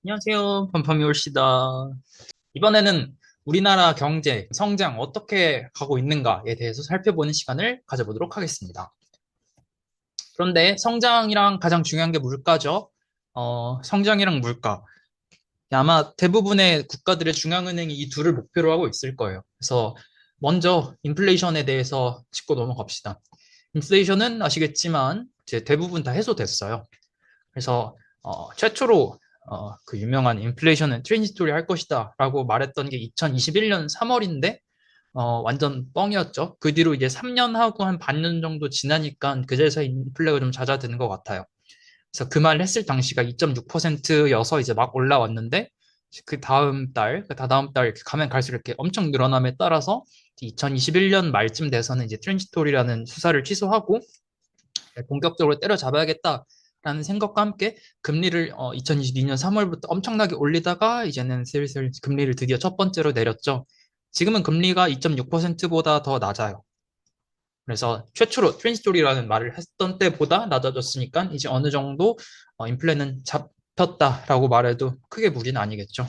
안녕하세요. 팜팜이올시다. 이번에는 우리나라 경제, 성장 어떻게 가고 있는가에 대해서 살펴보는 시간을 가져보도록 하겠습니다. 그런데 성장이랑 가장 중요한 게 물가죠. 성장이랑 물가. 아마 대부분의 국가들의 중앙은행이 이 둘을 목표로 하고 있을 거예요. 그래서 먼저 인플레이션에 대해서 짚고 넘어갑시다. 인플레이션은 아시겠지만 이제 대부분 다 해소됐어요. 그래서 최초로 그 유명한 인플레이션은 트랜지토리 할 것이다 라고 말했던 게 2021년 3월인데 완전 뻥이었죠. 그 뒤로 이제 3년 하고 한 반년 정도 지나니까 그제서 인플레가 좀 잦아드는 것 같아요. 그래서 그 말을 했을 당시가 2.6%여서 이제 막 올라왔는데 그 다음 달, 그 다다음 달 이렇게 가면 갈수록 이렇게 엄청 늘어남에 따라서 2021년 말쯤 돼서는 이제 트랜지토리라는 수사를 취소하고 본격적으로 때려잡아야겠다라는 생각과 함께 금리를 2022년 3월부터 엄청나게 올리다가 이제는 슬슬 금리를 드디어 첫 번째로 내렸죠. 지금은 금리가 2.6%보다 더 낮아요. 그래서 최초로 트랜지토리라는 말을 했던 때보다 낮아졌으니까 이제 어느 정도 인플레는 잡혔다라고 말해도 크게 무리는 아니겠죠.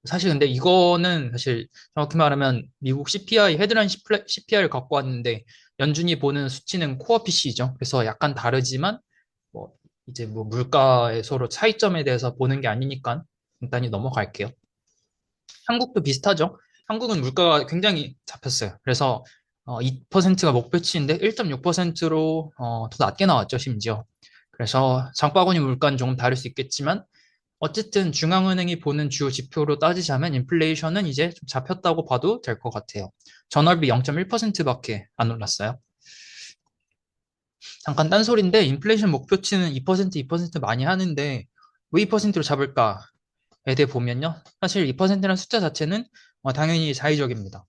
사실 근데 이거는 사실 정확히 말하면 미국 CPI 헤드라인 CPI를 갖고 왔는데 연준이 보는 수치는 코어 PC죠. 그래서 약간 다르지만 뭐 이제 뭐 물가의 서로 차이점에 대해서 보는 게 아니니까 간단히 넘어갈게요. 한국도 비슷하죠. 한국은 물가가 굉장히 잡혔어요. 그래서 2%가 목표치인데 1.6%로 더 낮게 나왔죠, 심지어. 그래서 장바구니 물가는 조금 다를 수 있겠지만 어쨌든 중앙은행이 보는 주요 지표로 따지자면 인플레이션은 이제 좀 잡혔다고 봐도 될 것 같아요. 전월비 0.1%밖에 안 올랐어요. 잠깐 딴소리인데 인플레이션 목표치는 2% 많이 하는데 왜 2%로 잡을까에 대해 보면요. 사실 2%라는 숫자 자체는 당연히 자의적입니다.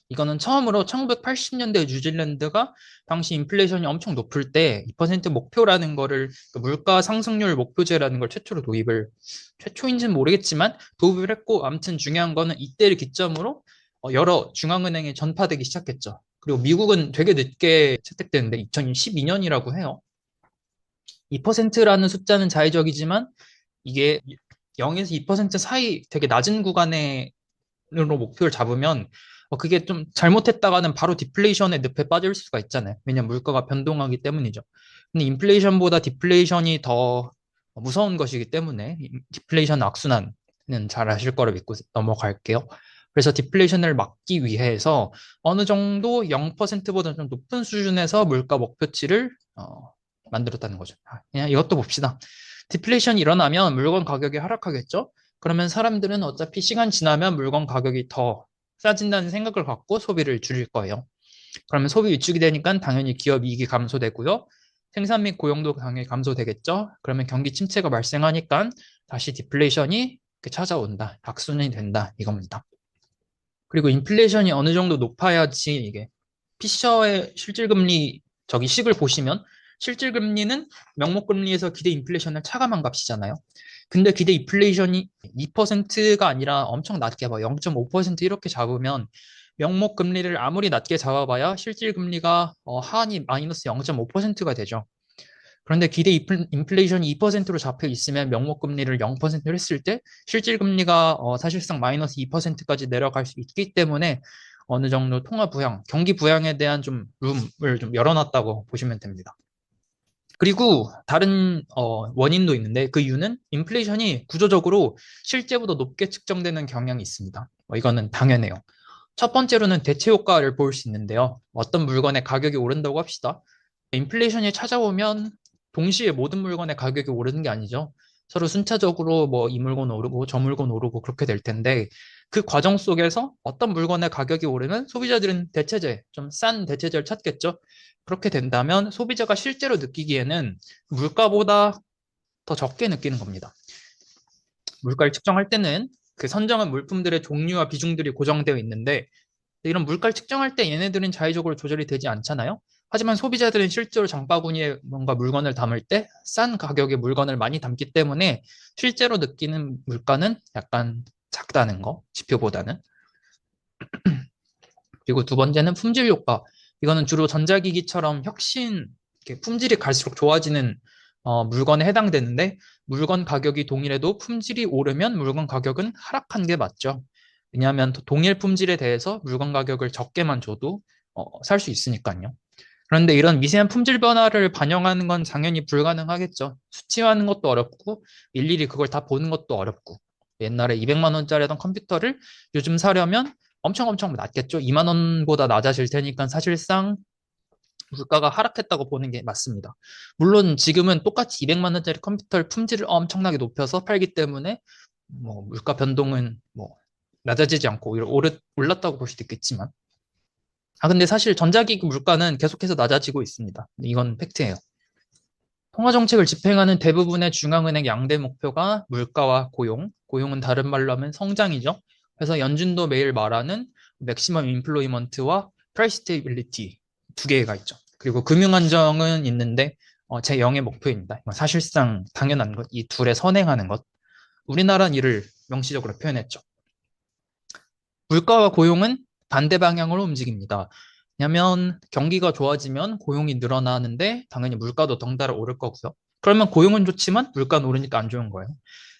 이거는 처음으로 1980년대 뉴질랜드가 당시 인플레이션이 엄청 높을 때 2% 목표라는 거를 그 물가 상승률 목표제라는 걸 최초로 도입을 최초인지는 모르겠지만 도입을 했고 아무튼 중요한 거는 이때를 기점으로 여러 중앙은행에 전파되기 시작했죠. 그리고 미국은 되게 늦게 채택되는데 2012년이라고 해요. 2%라는 숫자는 자의적이지만 이게 0에서 2% 사이 되게 낮은 구간으로 목표를 잡으면 그게 좀 잘못했다가는 바로 디플레이션의 늪에 빠질 수가 있잖아요. 왜냐면 물가가 변동하기 때문이죠. 근데 인플레이션보다 디플레이션이 더 무서운 것이기 때문에 디플레이션 악순환은 잘 아실 거라 믿고 넘어갈게요. 그래서 디플레이션을 막기 위해서 어느 정도 0%보다 좀 높은 수준에서 물가 목표치를 만들었다는 거죠. 그냥 이것도 봅시다. 디플레이션이 일어나면 물건 가격이 하락하겠죠? 그러면 사람들은 어차피 시간 지나면 물건 가격이 더 싸진다는 생각을 갖고 소비를 줄일 거예요. 그러면 소비 위축이 되니까 당연히 기업 이익이 감소되고요. 생산 및 고용도 당연히 감소되겠죠. 그러면 경기 침체가 발생하니까 다시 디플레이션이 찾아온다. 악순환이 된다. 이겁니다. 그리고 인플레이션이 어느 정도 높아야지 이게 피셔의 실질금리 저기 식을 보시면 실질금리는 명목금리에서 기대 인플레이션을 차감한 값이잖아요. 근데 기대 인플레이션이 2%가 아니라 엄청 낮게 봐 0.5% 이렇게 잡으면 명목금리를 아무리 낮게 잡아봐야 실질금리가 하한이 마이너스 0.5%가 되죠. 그런데 기대 인플레이션이 2%로 잡혀 있으면 명목금리를 0%로 했을 때 실질금리가 사실상 마이너스 2%까지 내려갈 수 있기 때문에 어느 정도 통화 부양, 경기 부양에 대한 좀 룸을 좀 열어놨다고 보시면 됩니다. 그리고 다른 원인도 있는데 그 이유는 인플레이션이 구조적으로 실제보다 높게 측정되는 경향이 있습니다. 이거는 당연해요. 첫 번째로는 대체 효과를 볼 수 있는데요. 어떤 물건의 가격이 오른다고 합시다. 인플레이션이 찾아오면 동시에 모든 물건의 가격이 오르는 게 아니죠. 서로 순차적으로 뭐 이 물건 오르고 저 물건 오르고 그렇게 될 텐데 그 과정 속에서 어떤 물건의 가격이 오르면 소비자들은 대체재, 좀 싼 대체재를 찾겠죠. 그렇게 된다면 소비자가 실제로 느끼기에는 물가보다 더 적게 느끼는 겁니다. 물가를 측정할 때는 그 선정한 물품들의 종류와 비중들이 고정되어 있는데 이런 물가를 측정할 때 얘네들은 자의적으로 조절이 되지 않잖아요. 하지만 소비자들은 실제로 장바구니에 뭔가 물건을 담을 때 싼 가격의 물건을 많이 담기 때문에 실제로 느끼는 물가는 약간 작다는 거, 지표보다는. 그리고 두 번째는 품질 효과. 이거는 주로 전자기기처럼 혁신, 이렇게 품질이 갈수록 좋아지는 물건에 해당되는데 물건 가격이 동일해도 품질이 오르면 물건 가격은 하락한 게 맞죠. 왜냐하면 동일 품질에 대해서 물건 가격을 적게만 줘도 살 수 있으니까요. 그런데 이런 미세한 품질 변화를 반영하는 건 당연히 불가능하겠죠. 수치화하는 것도 어렵고 일일이 그걸 다 보는 것도 어렵고 옛날에 200만 원짜리 던 컴퓨터를 요즘 사려면 엄청 엄청 낮겠죠. 2만 원보다 낮아질 테니까 사실상 물가가 하락했다고 보는 게 맞습니다. 물론 지금은 똑같이 200만 원짜리 컴퓨터를 품질을 엄청나게 높여서 팔기 때문에 뭐 물가 변동은 뭐 낮아지지 않고 오히려 올랐다고 볼 수도 있겠지만 근데 사실 전자기기 물가는 계속해서 낮아지고 있습니다. 이건 팩트예요. 통화정책을 집행하는 대부분의 중앙은행 양대 목표가 물가와 고용은 다른 말로 하면 성장이죠. 그래서 연준도 매일 말하는 맥시멈 인플로이먼트와 프라이스 스테이빌리티 두 개가 있죠. 그리고 금융안정은 있는데 제0의 목표입니다. 사실상 당연한 것, 이 둘의 선행하는 것. 우리나라는 이를 명시적으로 표현했죠. 물가와 고용은 반대 방향으로 움직입니다. 왜냐하면 경기가 좋아지면 고용이 늘어나는데 당연히 물가도 덩달아 오를 거고요. 그러면 고용은 좋지만 물가는 오르니까 안 좋은 거예요.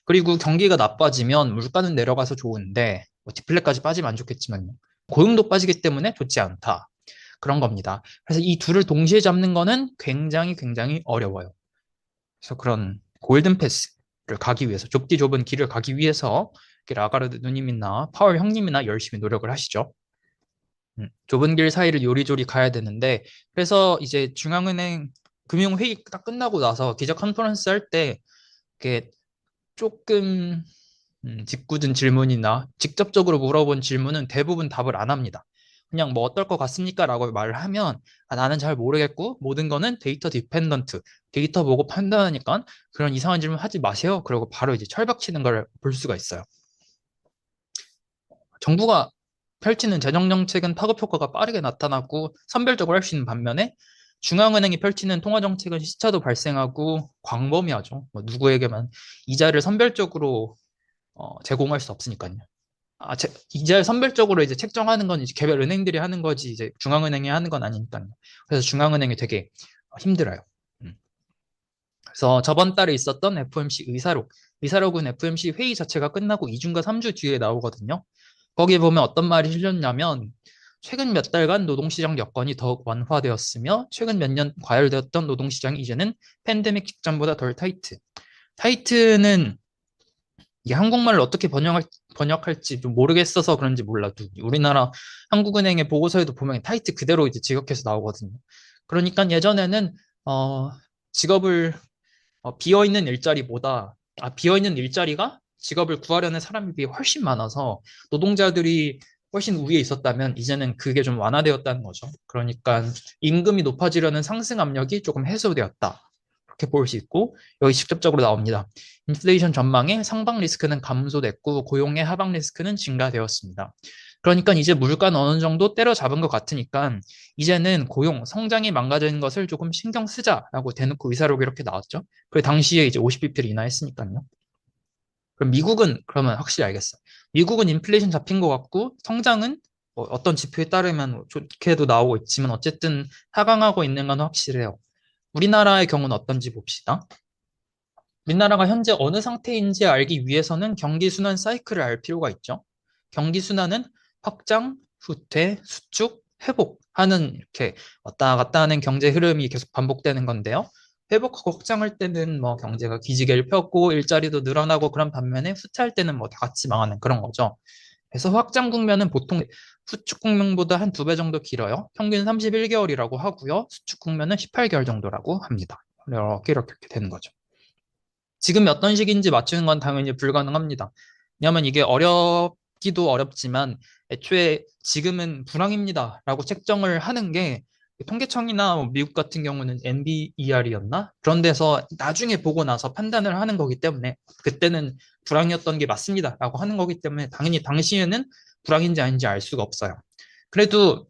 그리고 경기가 나빠지면 물가는 내려가서 좋은데 뭐 디플레까지 빠지면 안 좋겠지만요. 고용도 빠지기 때문에 좋지 않다. 그런 겁니다. 그래서 이 둘을 동시에 잡는 거는 굉장히 굉장히 어려워요. 그래서 그런 골든 패스를 가기 위해서 좁디 좁은 길을 가기 위해서 라가르드 누님이나 파월 형님이나 열심히 노력을 하시죠. 좁은 길 사이를 요리조리 가야 되는데 그래서 이제 중앙은행 금융회의 딱 끝나고 나서 기자 컨퍼런스 할 때 이렇게 조금 짓궂은 질문이나 직접적으로 물어본 질문은 대부분 답을 안 합니다. 그냥 뭐 어떨 것 같습니까? 라고 말을 하면 나는 잘 모르겠고 모든 거는 데이터 디펜던트 데이터 보고 판단하니까 그런 이상한 질문 하지 마세요. 그리고 바로 이제 철벽 치는 걸 볼 수가 있어요. 정부가 펼치는 재정 정책은 파급 효과가 빠르게 나타나고 선별적으로 할 수 있는 반면에 중앙은행이 펼치는 통화 정책은 시차도 발생하고 광범위하죠. 뭐 누구에게만 이자를 선별적으로 제공할 수 없으니까요. 이자를 선별적으로 이제 책정하는 건 이제 개별 은행들이 하는 거지 이제 중앙은행이 하는 건 아니니까요. 그래서 중앙은행이 되게 힘들어요. 음. 그래서 저번 달에 있었던 FOMC 의사록은 FOMC 회의 자체가 끝나고 2주인가 3주 뒤에 나오거든요. 거기에 보면 어떤 말이 실렸냐면 최근 몇 달간 노동시장 여건이 더욱 완화되었으며 최근 몇 년 과열되었던 노동시장이 이제는 팬데믹 직전보다 덜 타이트. 타이트는 이게 한국말로 어떻게 번역할지 좀 모르겠어서 그런지 몰라도 우리나라 한국은행의 보고서에도 보면 타이트 그대로 이제 직역해서 나오거든요. 그러니까 예전에는 직업을 비어있는 일자리보다 비어있는 일자리가 직업을 구하려는 사람에 비해 훨씬 많아서 노동자들이 훨씬 우위에 있었다면 이제는 그게 좀 완화되었다는 거죠. 그러니까 임금이 높아지려는 상승 압력이 조금 해소되었다. 그렇게 볼 수 있고 여기 직접적으로 나옵니다. 인플레이션 전망에 상방 리스크는 감소됐고 고용의 하방 리스크는 증가되었습니다. 그러니까 이제 물가는 어느 정도 때려잡은 것 같으니까 이제는 고용, 성장이 망가지는 것을 조금 신경 쓰자라고 대놓고 의사록이 이렇게 나왔죠. 그 당시에 이제 50bp를 인하했으니까요. 그럼 미국은 그러면 확실히 알겠어. 미국은 인플레이션 잡힌 것 같고 성장은 뭐 어떤 지표에 따르면 좋게도 나오고 있지만 어쨌든 하강하고 있는 건 확실해요. 우리나라의 경우는 어떤지 봅시다. 우리나라가 현재 어느 상태인지 알기 위해서는 경기 순환 사이클을 알 필요가 있죠. 경기 순환은 확장, 후퇴, 수축, 회복하는 이렇게 왔다 갔다 하는 경제 흐름이 계속 반복되는 건데요. 회복하고 확장할 때는 뭐 경제가 기지개를 펴고 일자리도 늘어나고 그런 반면에 후퇴할 때는 뭐 다 같이 망하는 그런 거죠. 그래서 확장 국면은 보통 수축 국면보다 한 2배 정도 길어요. 평균 31개월이라고 하고요. 수축 국면은 18개월 정도라고 합니다. 이렇게 되는 거죠. 지금이 어떤 시기인지 맞추는 건 당연히 불가능합니다. 왜냐하면 이게 어렵기도 어렵지만 애초에 지금은 불황입니다 라고 책정을 하는 게 통계청이나 뭐 미국 같은 경우는 NBER이었나? 그런 데서 나중에 보고 나서 판단을 하는 거기 때문에 그때는 불황이었던 게 맞습니다 라고 하는 거기 때문에 당연히 당시에는 불황인지 아닌지 알 수가 없어요. 그래도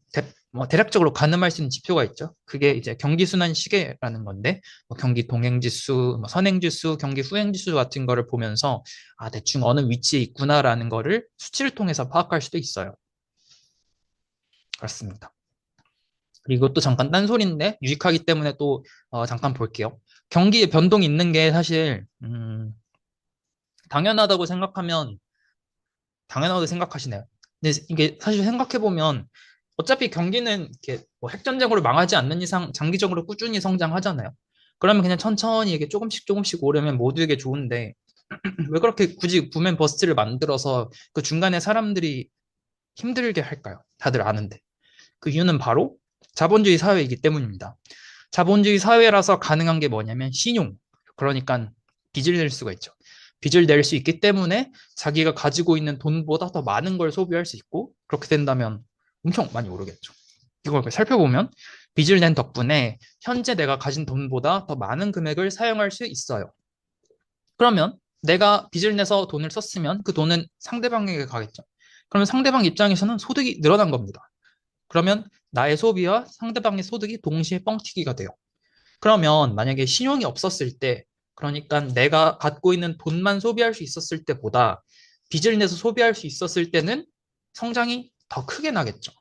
뭐 대략적으로 가늠할 수 있는 지표가 있죠. 그게 이제 경기 순환 시계라는 건데 뭐 경기 동행지수, 뭐 선행지수, 경기 후행지수 같은 거를 보면서 대충 어느 위치에 있구나라는 거를 수치를 통해서 파악할 수도 있어요. 그렇습니다. 그리고 또 잠깐 딴소리인데 유익하기 때문에 또 잠깐 볼게요. 경기에 변동이 있는 게 사실 당연하다고 생각하면 당연하다고 생각하시네요. 근데 이게 사실 생각해보면 어차피 경기는 이렇게 뭐 핵전쟁으로 망하지 않는 이상 장기적으로 꾸준히 성장하잖아요. 그러면 그냥 천천히 이게 조금씩 조금씩 오르면 모두에게 좋은데 왜 그렇게 굳이 붐앤 버스트를 만들어서 그 중간에 사람들이 힘들게 할까요? 다들 아는데. 그 이유는 바로 자본주의 사회이기 때문입니다. 자본주의 사회라서 가능한 게 뭐냐면 신용. 그러니까 빚을 낼 수가 있죠. 빚을 낼 수 있기 때문에 자기가 가지고 있는 돈보다 더 많은 걸 소비할 수 있고 그렇게 된다면 엄청 많이 오르겠죠. 이걸 살펴보면 빚을 낸 덕분에 현재 내가 가진 돈보다 더 많은 금액을 사용할 수 있어요. 그러면 내가 빚을 내서 돈을 썼으면 그 돈은 상대방에게 가겠죠. 그러면 상대방 입장에서는 소득이 늘어난 겁니다. 그러면 나의 소비와 상대방의 소득이 동시에 뻥튀기가 돼요. 그러면 만약에 신용이 없었을 때, 그러니까 내가 갖고 있는 돈만 소비할 수 있었을 때보다 빚을 내서 소비할 수 있었을 때는 성장이 더 크게 나겠죠.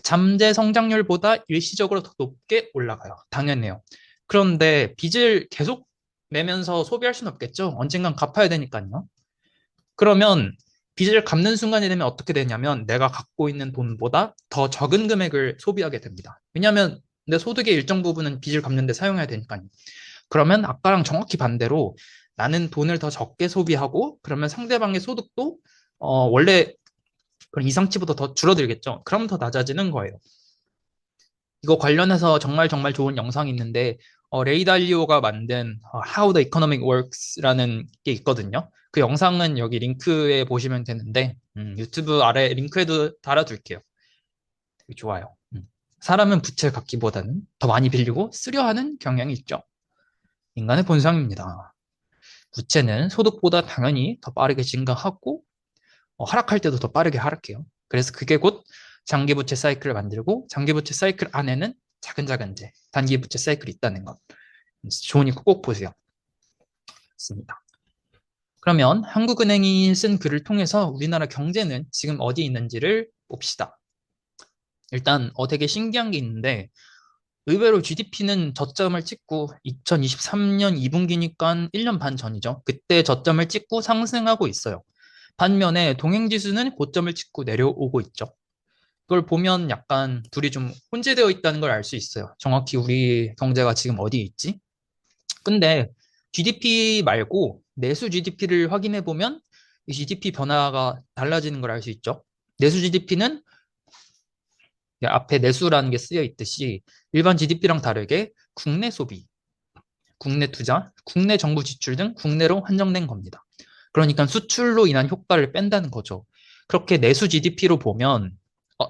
잠재 성장률보다 일시적으로 더 높게 올라가요. 당연해요. 그런데 빚을 계속 내면서 소비할 수는 없겠죠. 언젠간 갚아야 되니까요. 그러면 빚을 갚는 순간이 되면 어떻게 되냐면 내가 갖고 있는 돈보다 더 적은 금액을 소비하게 됩니다. 왜냐하면 내 소득의 일정 부분은 빚을 갚는 데 사용해야 되니까요. 그러면 아까랑 정확히 반대로 나는 돈을 더 적게 소비하고 그러면 상대방의 소득도 원래 그런 이상치보다 더 줄어들겠죠. 그럼 더 낮아지는 거예요. 이거 관련해서 정말 정말 좋은 영상이 있는데 레이 달리오가 만든 How the Economic Works라는 게 있거든요. 그 영상은 여기 링크에 보시면 되는데 유튜브 아래 링크에도 달아둘게요. 되게 좋아요. 사람은 부채를 갚기보다는 더 많이 빌리고 쓰려 하는 경향이 있죠. 인간의 본성입니다. 부채는 소득보다 당연히 더 빠르게 증가하고 하락할 때도 더 빠르게 하락해요. 그래서 그게 곧 장기부채 사이클을 만들고 장기부채 사이클 안에는 작은 작은 이제 단기부채 사이클이 있다는 것. 좋으니까 꼭 보세요. 좋습니다. 그러면 한국은행이 쓴 글을 통해서 우리나라 경제는 지금 어디 있는지를 봅시다. 일단 되게 신기한 게 있는데 의외로 GDP는 저점을 찍고 2023년 2분기니까 1년 반 전이죠. 그때 저점을 찍고 상승하고 있어요. 반면에 동행지수는 고점을 찍고 내려오고 있죠. 그걸 보면 약간 둘이 좀 혼재되어 있다는 걸 알 수 있어요. 정확히 우리 경제가 지금 어디에 있지? 근데 GDP 말고 내수 GDP를 확인해 보면 이 GDP 변화가 달라지는 걸 알 수 있죠. 내수 GDP는 앞에 내수라는 게 쓰여 있듯이 일반 GDP랑 다르게 국내 소비, 국내 투자, 국내 정부 지출 등 국내로 한정된 겁니다. 그러니까 수출로 인한 효과를 뺀다는 거죠. 그렇게 내수 GDP로 보면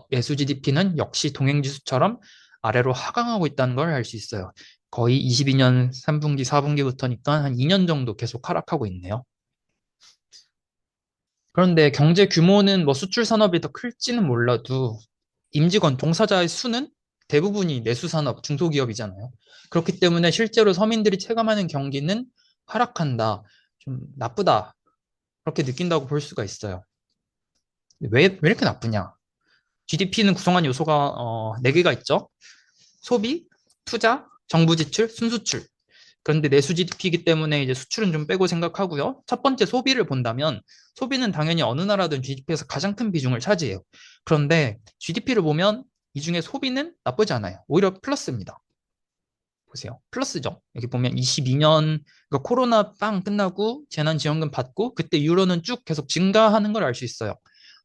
내수 GDP는 역시 동행지수처럼 아래로 하강하고 있다는 걸 알 수 있어요. 거의 22년 3분기, 4분기부터니까 한 2년 정도 계속 하락하고 있네요. 그런데 경제 규모는 뭐 수출 산업이 더 클지는 몰라도 임직원, 종사자의 수는 대부분이 내수산업, 중소기업이잖아요. 그렇기 때문에 실제로 서민들이 체감하는 경기는 하락한다, 좀 나쁘다, 그렇게 느낀다고 볼 수가 있어요. 왜 이렇게 나쁘냐? GDP는 구성한 요소가 4개가 있죠. 소비, 투자, 정부 지출, 순수출. 그런데 내수 GDP이기 때문에 이제 수출은 좀 빼고 생각하고요. 첫 번째 소비를 본다면 소비는 당연히 어느 나라든 GDP에서 가장 큰 비중을 차지해요. 그런데 GDP를 보면 이 중에 소비는 나쁘지 않아요. 오히려 플러스입니다. 보세요. 플러스죠. 여기 보면 22년 그러니까 코로나 빵 끝나고 재난지원금 받고 그때 이후로는 쭉 계속 증가하는 걸 알 수 있어요.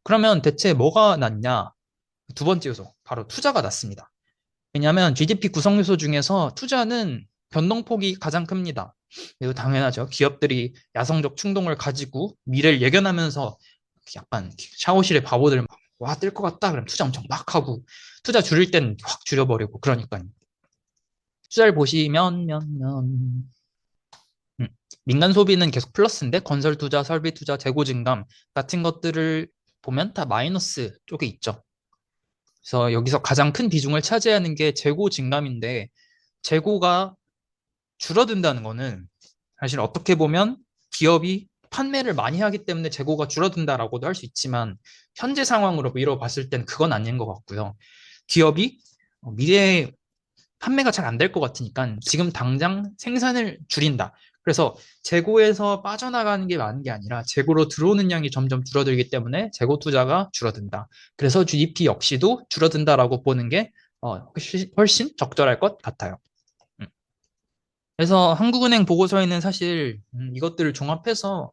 그러면 대체 뭐가 낫냐? 두 번째 요소, 바로 투자가 낫습니다. 왜냐하면 GDP 구성 요소 중에서 투자는 변동폭이 가장 큽니다. 매우 당연하죠. 기업들이 야성적 충동을 가지고 미래를 예견하면서 약간 샤워실에 바보들 와, 뜰 것 같다. 그럼 투자 엄청 막 하고 투자 줄일 땐 확 줄여버리고 그러니까요. 투자를 보시면 음, 민간 소비는 계속 플러스인데 건설 투자, 설비 투자, 재고 증감 같은 것들을 보면 다 마이너스 쪽에 있죠. 그래서 여기서 가장 큰 비중을 차지하는 게 재고 증감인데 재고가 줄어든다는 거는 사실 어떻게 보면 기업이 판매를 많이 하기 때문에 재고가 줄어든다라고도 할 수 있지만 현재 상황으로 미뤄 봤을 땐 그건 아닌 것 같고요. 기업이 미래에 판매가 잘 안 될 것 같으니까 지금 당장 생산을 줄인다. 그래서 재고에서 빠져나가는 게 많은 게 아니라 재고로 들어오는 양이 점점 줄어들기 때문에 재고 투자가 줄어든다. 그래서 GDP 역시도 줄어든다라고 보는 게 훨씬 적절할 것 같아요. 음. 그래서 한국은행 보고서에는 사실 이것들을 종합해서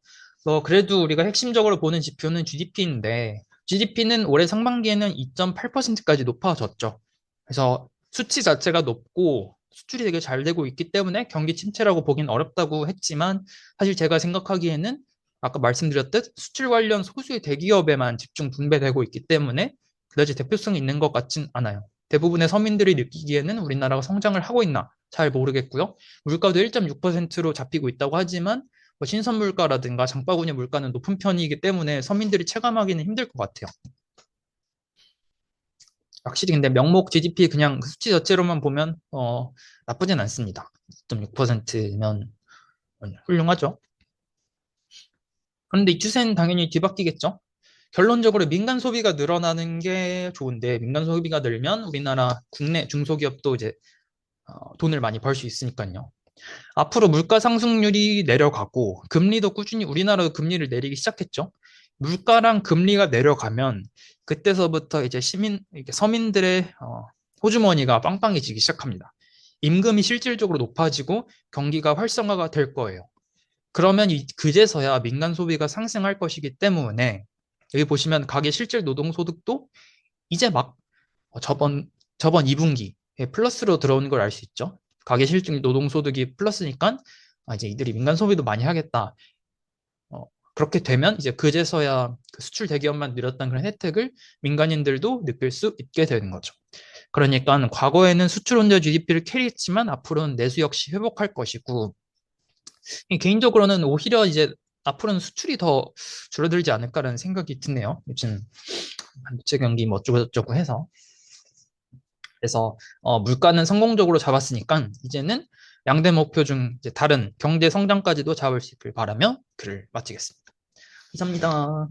그래도 우리가 핵심적으로 보는 지표는 GDP인데 GDP는 올해 상반기에는 2.8%까지 높아졌죠. 그래서 수치 자체가 높고 수출이 되게 잘 되고 있기 때문에 경기 침체라고 보긴 어렵다고 했지만 사실 제가 생각하기에는 아까 말씀드렸듯 수출 관련 소수의 대기업에만 집중 분배되고 있기 때문에 그다지 대표성이 있는 것 같진 않아요. 대부분의 서민들이 느끼기에는 우리나라가 성장을 하고 있나 잘 모르겠고요. 물가도 1.6%로 잡히고 있다고 하지만 신선 물가라든가 장바구니 물가는 높은 편이기 때문에 서민들이 체감하기는 힘들 것 같아요. 확실히 근데 명목 GDP 그냥 그 수치 자체로만 보면 나쁘진 않습니다. 2.6%면 훌륭하죠. 그런데 이 추세는 당연히 뒤바뀌겠죠. 결론적으로 민간 소비가 늘어나는 게 좋은데 민간 소비가 늘면 우리나라 국내 중소기업도 이제 돈을 많이 벌 수 있으니까요. 앞으로 물가 상승률이 내려가고 금리도 꾸준히 우리나라도 금리를 내리기 시작했죠. 물가랑 금리가 내려가면 그때서부터 이제 이렇게 서민들의 호주머니가 빵빵해지기 시작합니다. 임금이 실질적으로 높아지고 경기가 활성화가 될 거예요. 그러면 그제서야 민간 소비가 상승할 것이기 때문에 여기 보시면 가계 실질 노동소득도 이제 막 저번 2분기에 플러스로 들어오는 걸 알 수 있죠. 가계 실질 노동소득이 플러스니까 이제 이들이 민간 소비도 많이 하겠다. 그렇게 되면 이제 그제서야 그 수출 대기업만 누렸던 그런 혜택을 민간인들도 느낄 수 있게 되는 거죠. 그러니까 과거에는 수출 혼자 GDP를 캐리했지만 앞으로는 내수 역시 회복할 것이고 개인적으로는 오히려 이제 앞으로는 수출이 더 줄어들지 않을까라는 생각이 드네요. 요즘 반도체 경기 뭐 어쩌고저쩌고 해서. 그래서 물가는 성공적으로 잡았으니까 이제는 양대 목표 중 이제 다른 경제 성장까지도 잡을 수 있길 바라며 글을 마치겠습니다. 감사합니다.